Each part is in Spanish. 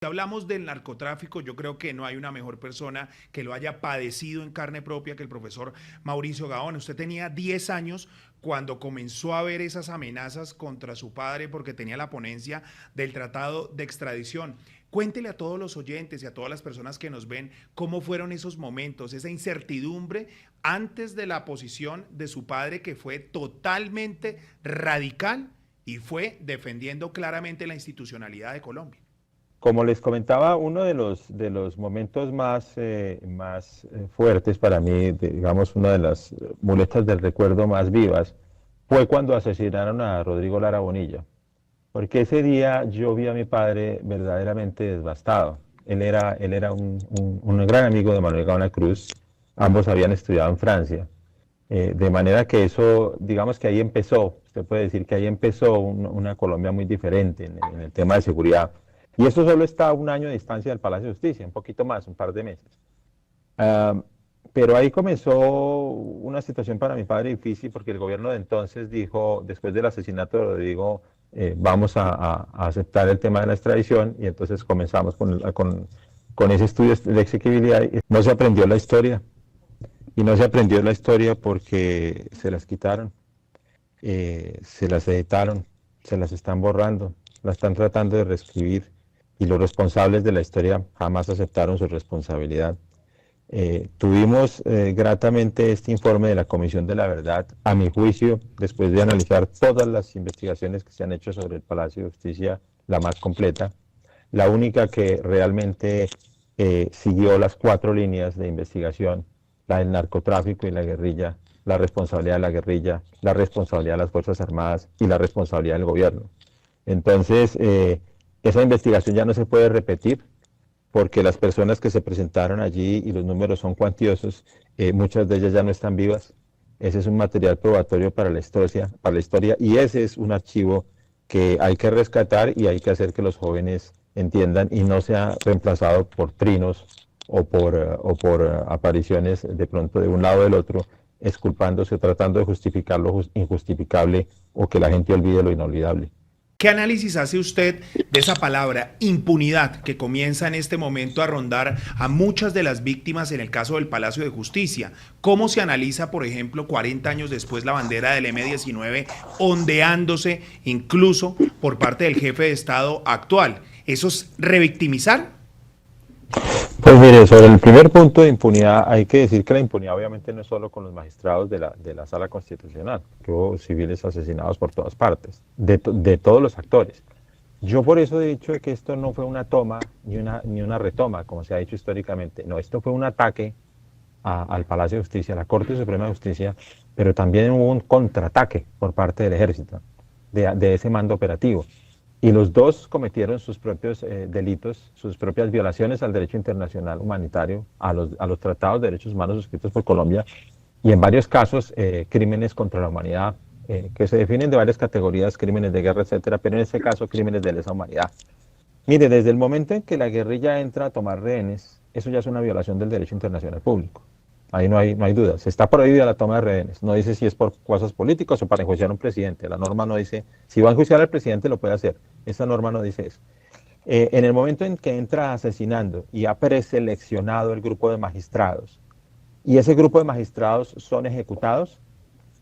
Si hablamos del narcotráfico, yo creo que no hay una mejor persona que lo haya padecido en carne propia que el profesor Mauricio Gaona. Usted tenía 10 años cuando comenzó a ver esas amenazas contra su padre porque tenía la ponencia del tratado de extradición. Cuéntele a todos los oyentes y a todas las personas que nos ven cómo fueron esos momentos, esa incertidumbre antes de la posición de su padre que fue totalmente radical y fue defendiendo claramente la institucionalidad de Colombia. Como les comentaba, uno de los momentos más fuertes para mí, digamos, una de las muletas del recuerdo más vivas, fue cuando asesinaron a Rodrigo Lara Bonilla. Porque ese día yo vi a mi padre verdaderamente devastado. Él era un gran amigo de Manuel Gaona Cruz. Ambos habían estudiado en Francia. De manera que eso, digamos que ahí empezó, usted puede decir que ahí empezó una Colombia muy diferente en el tema de seguridad. Y esto solo está a un año de distancia del Palacio de Justicia, un poquito más, un par de meses. Uh, pero ahí comenzó una situación para mi padre difícil porque el gobierno de entonces dijo, después del asesinato de Rodrigo, vamos a aceptar el tema de la extradición, y entonces comenzamos con ese estudio de exequibilidad. No se aprendió la historia, y no se aprendió la historia porque se las quitaron, se las editaron, se las están borrando, la están tratando de reescribir, y los responsables de la historia jamás aceptaron su responsabilidad. Tuvimos gratamente este informe de la Comisión de la Verdad, a mi juicio, después de analizar todas las investigaciones que se han hecho sobre el Palacio de Justicia, la más completa, la única que realmente siguió las 4 líneas de investigación, la del narcotráfico y la guerrilla, la responsabilidad de la guerrilla, la responsabilidad de las Fuerzas Armadas y la responsabilidad del gobierno. Entonces, esa investigación ya no se puede repetir porque las personas que se presentaron allí, y los números son cuantiosos, muchas de ellas ya no están vivas. Ese es un material probatorio para la historia, y ese es un archivo que hay que rescatar y hay que hacer que los jóvenes entiendan y no sea reemplazado por trinos o por apariciones de pronto de un lado o del otro, exculpándose o tratando de justificar lo injustificable o que la gente olvide lo inolvidable. ¿Qué análisis hace usted de esa palabra impunidad que comienza en este momento a rondar a muchas de las víctimas en el caso del Palacio de Justicia? ¿Cómo se analiza, por ejemplo, 40 años después la bandera del M-19 ondeándose incluso por parte del jefe de Estado actual? ¿Eso es revictimizar? Pues mire, sobre el primer punto de impunidad, hay que decir que la impunidad obviamente no es solo con los magistrados de la Sala Constitucional, que hubo civiles asesinados por todas partes, de todos los actores. Yo por eso he dicho que esto no fue una toma ni una retoma, como se ha dicho históricamente. No, esto fue un ataque al Palacio de Justicia, a la Corte Suprema de Justicia, pero también hubo un contraataque por parte del ejército, de ese mando operativo. Y los dos cometieron sus propios delitos, sus propias violaciones al derecho internacional humanitario, a los tratados de derechos humanos suscritos por Colombia, y en varios casos crímenes contra la humanidad, que se definen de varias categorías, crímenes de guerra, etcétera, pero en este caso crímenes de lesa humanidad. Mire, desde el momento en que la guerrilla entra a tomar rehenes, eso ya es una violación del derecho internacional público. Ahí no hay dudas. Está prohibida la toma de rehenes. No dice si es por cosas políticas o para enjuiciar a un presidente. La norma no dice, si va a enjuiciar al presidente lo puede hacer. Esa norma no dice eso. En el momento en que entra asesinando y ha preseleccionado el grupo de magistrados, y ese grupo de magistrados son ejecutados,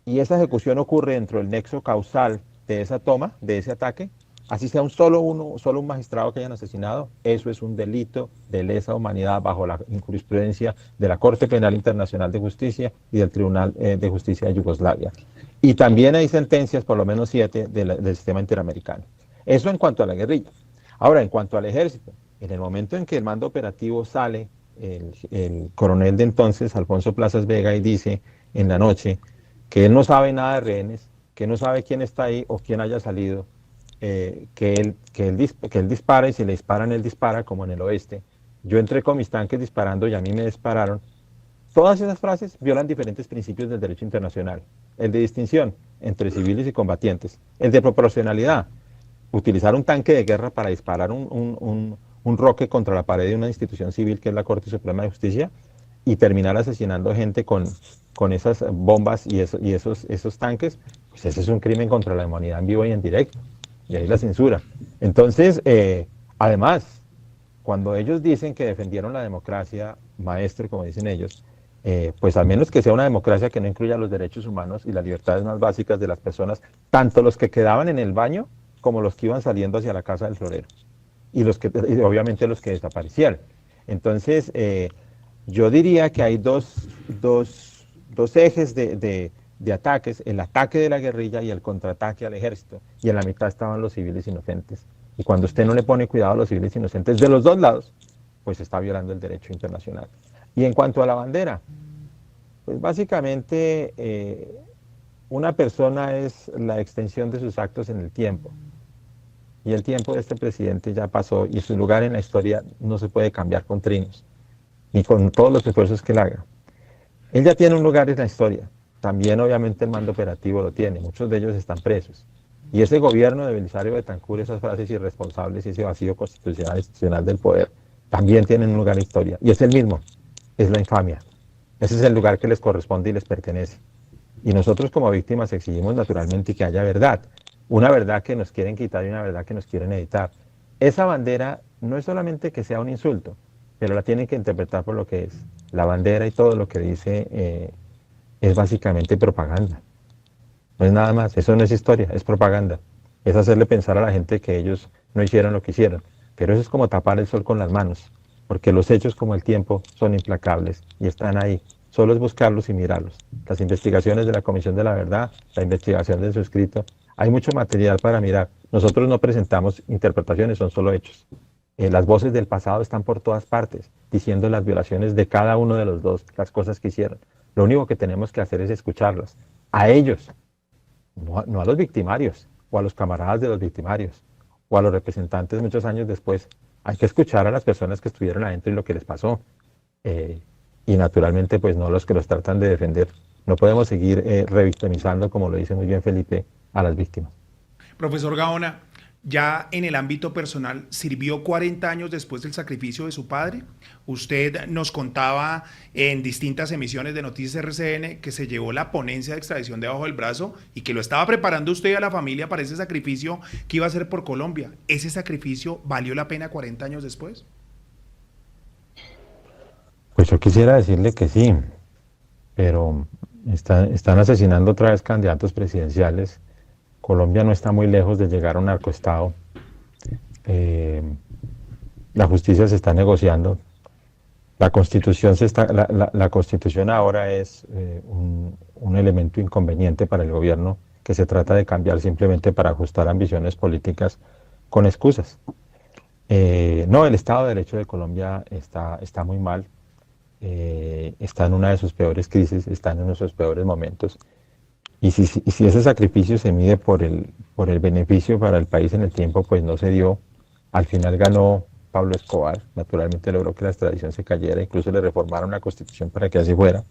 y esa ejecución ocurre dentro del nexo causal de esa toma, de ese ataque, así sea solo un magistrado que hayan asesinado, eso es un delito de lesa humanidad bajo la jurisprudencia de la Corte Penal Internacional de Justicia y del Tribunal de Justicia de Yugoslavia. Y también hay sentencias, por lo menos 7, del sistema interamericano. Eso en cuanto a la guerrilla. Ahora, en cuanto al ejército, en el momento en que el mando operativo sale, el coronel de entonces, Alfonso Plazas Vega, y dice en la noche que él no sabe nada de rehenes, que no sabe quién está ahí o quién haya salido, que él dispara, y si le disparan, él dispara, como en el oeste. Yo entré con mis tanques disparando y a mí me dispararon. Todas esas frases violan diferentes principios del derecho internacional. El de distinción entre civiles y combatientes. El de proporcionalidad. Utilizar un tanque de guerra para disparar un roque contra la pared de una institución civil que es la Corte Suprema de Justicia y terminar asesinando gente con esas bombas y esos tanques, pues ese es un crimen contra la humanidad en vivo y en directo. Y ahí la censura. Entonces, además, cuando ellos dicen que defendieron la democracia, maestro, como dicen ellos, pues al menos que sea una democracia que no incluya los derechos humanos y las libertades más básicas de las personas, tanto los que quedaban en el baño como los que iban saliendo hacia la casa del florero, y obviamente los que desaparecieron. Entonces, yo diría que hay dos ejes de ataques: el ataque de la guerrilla y el contraataque al ejército, y en la mitad estaban los civiles inocentes. Y cuando usted no le pone cuidado a los civiles inocentes de los dos lados, pues está violando el derecho internacional. Y en cuanto a la bandera, pues básicamente una persona es la extensión de sus actos en el tiempo. Y el tiempo de este presidente ya pasó, y su lugar en la historia no se puede cambiar con trinos, ni con todos los esfuerzos que él haga. Él ya tiene un lugar en la historia. También obviamente el mando operativo lo tiene. Muchos de ellos están presos. Y ese gobierno de Belisario Betancur, esas frases irresponsables y ese vacío constitucional e institucional del poder, también tienen un lugar en la historia. Y es el mismo, es la infamia. Ese es el lugar que les corresponde y les pertenece. Y nosotros como víctimas exigimos naturalmente que haya verdad. Una verdad que nos quieren quitar y una verdad que nos quieren editar. Esa bandera no es solamente que sea un insulto, pero la tienen que interpretar por lo que es. La bandera y todo lo que dice es básicamente propaganda. No es nada más, eso no es historia, es propaganda. Es hacerle pensar a la gente que ellos no hicieron lo que hicieron. Pero eso es como tapar el sol con las manos, porque los hechos como el tiempo son implacables y están ahí. Solo es buscarlos y mirarlos. Las investigaciones de la Comisión de la Verdad, la investigación de su escrito, hay mucho material para mirar. Nosotros no presentamos interpretaciones, son solo hechos. Las voces del pasado están por todas partes, diciendo las violaciones de cada uno de los dos, las cosas que hicieron. Lo único que tenemos que hacer es escucharlas. A ellos, no a los victimarios, o a los camaradas de los victimarios, o a los representantes muchos años después. Hay que escuchar a las personas que estuvieron adentro y lo que les pasó. Y naturalmente, pues no los que los tratan de defender. No podemos seguir revictimizando, como lo dice muy bien Felipe, a las víctimas. Profesor Gaona, ya en el ámbito personal, ¿sirvió 40 años después del sacrificio de su padre? Usted nos contaba en distintas emisiones de Noticias RCN que se llevó la ponencia de extradición debajo del brazo y que lo estaba preparando usted y a la familia para ese sacrificio que iba a hacer por Colombia. ¿Ese sacrificio valió la pena 40 años después? Pues yo quisiera decirle que sí, pero están asesinando otra vez candidatos presidenciales. Colombia no está muy lejos de llegar a un narcoestado. La justicia se está negociando. La constitución, la constitución ahora es un elemento inconveniente para el gobierno que se trata de cambiar simplemente para ajustar ambiciones políticas con excusas. No, el Estado de Derecho de Colombia está muy mal. Está en una de sus peores crisis, está en uno de sus peores momentos. Y si ese sacrificio se mide por el beneficio para el país en el tiempo, pues no se dio. Al final ganó Pablo Escobar, naturalmente logró que la extradición se cayera, incluso le reformaron la constitución para que así fuera.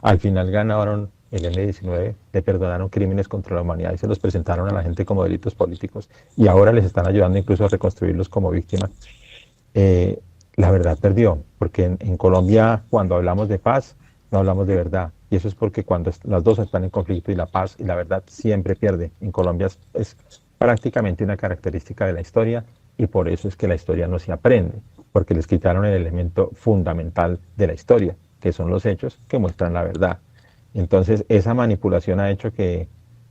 Al final ganaron el M-19, le perdonaron crímenes contra la humanidad y se los presentaron a la gente como delitos políticos, y ahora les están ayudando incluso a reconstruirlos como víctimas. La verdad perdió, porque en Colombia, cuando hablamos de paz, no hablamos de verdad. Y eso es porque cuando las dos están en conflicto, y la paz y la verdad siempre pierde. En Colombia es prácticamente una característica de la historia, y por eso es que la historia no se aprende, porque les quitaron el elemento fundamental de la historia, que son los hechos que muestran la verdad. Entonces esa manipulación ha hecho que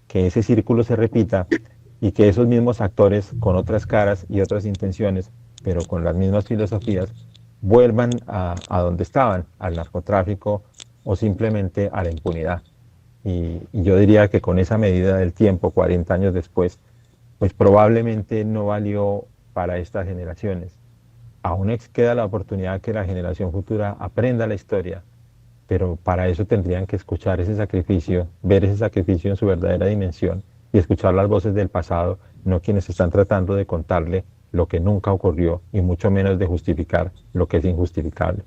ese círculo se repita, y que esos mismos actores con otras caras y otras intenciones, pero con las mismas filosofías, vuelvan a donde estaban, al narcotráfico o simplemente a la impunidad. Y yo diría que con esa medida del tiempo, 40 años después, pues probablemente no valió para estas generaciones. Aún queda la oportunidad que la generación futura aprenda la historia, pero para eso tendrían que escuchar ese sacrificio, ver ese sacrificio en su verdadera dimensión y escuchar las voces del pasado, no quienes están tratando de contarle lo que nunca ocurrió y mucho menos de justificar lo que es injustificable.